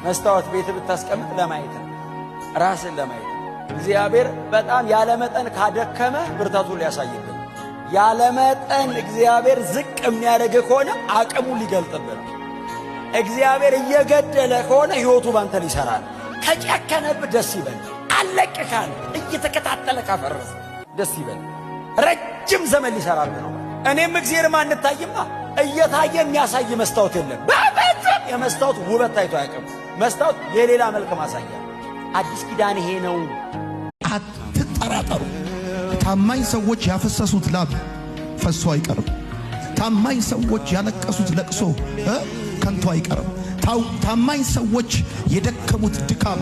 መስታወት ቤት ብታስቀምጥ ለማየት ራስን ለማየት እግዚአብሔር በጣም ያለ መጠን ካደከመ ብርታቱን ሊያሳይብን ያለ መጠን እግዚአብሔር ዝቅ የሚያደርግ ከሆነ አቅሙን ሊገልጥብን እግዚአብሔር እየገደለ ከሆነ ሕይወቱ ባንተ ሊሰራል ከጨከነብ ደስ ይበል አለቅካል እየተከታተለ ካፈረሰ ደስ ይበል ረጅም ዘመን ሊሰራል ነው እኔም እግዚአብሔር ማንታይማ እየታየ የሚያሳይ መስታወት የለም በበጣም የመስታወት ውበት ታይቶ ያቀም መስታወት የሌላ መልክ ማሳያ አዲስ ኪዳን ይሄ ነው አትጠራጠሩ ታማኝ ሰዎች ያፈሰሱት ላብ ፈሶ አይቀርም ታማኝ ሰዎች ያለቀሱት ለቅሶ ከንቱ አይቀርም ታማኝ ሰዎች የደከሙት ድካም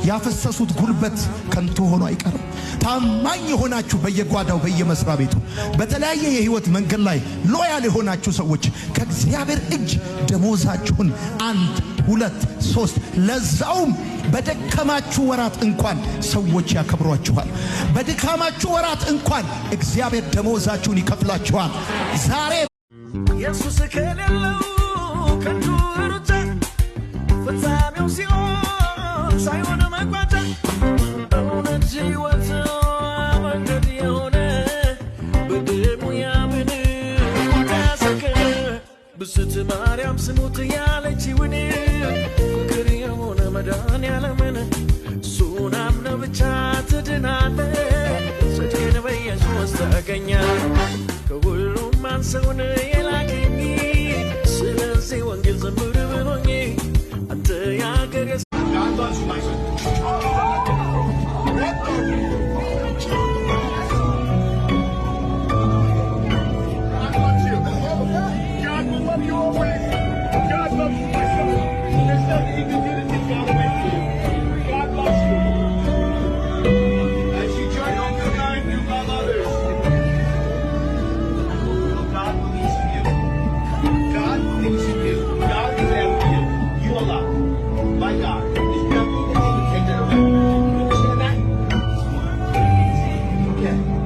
ያፈሰሱት ጉልበት ከንቱ ሆኖ አይቀርም ታማኝ የሆናችሁ በየጓዳው በየመስሪያ ቤቱ በተለያየ የህይወት መንገድ ላይ ሎያል የሆናችሁ ሰዎች ከእግዚአብሔር እጅ ደሞዛችሁን 1 2 3 ለዛውም በደከማችሁ ወራት እንኳን ሰዎች ያከብሯችኋል በድካማችሁ ወራት እንኳን እግዚአብሔር ደሞዛችሁን ይከፍላችኋል ዛሬ ኢየሱስ ከሌለው ከንቱ ሩጫ ፍጻሜው ሲሆን ሳይሆን መቋጫ እውነት ሕይወት መንገድ የሆነ በደሙ ያምን ታሰከ ብስት ማርያም ስሙት ያለችውን ፍቅር የሆነ መዳን ያለምን እሱን አምነህ ብቻ ትድናለህ ጽድቅን በኢየሱስ ታገኛለህ ከሁሉም አንሰውን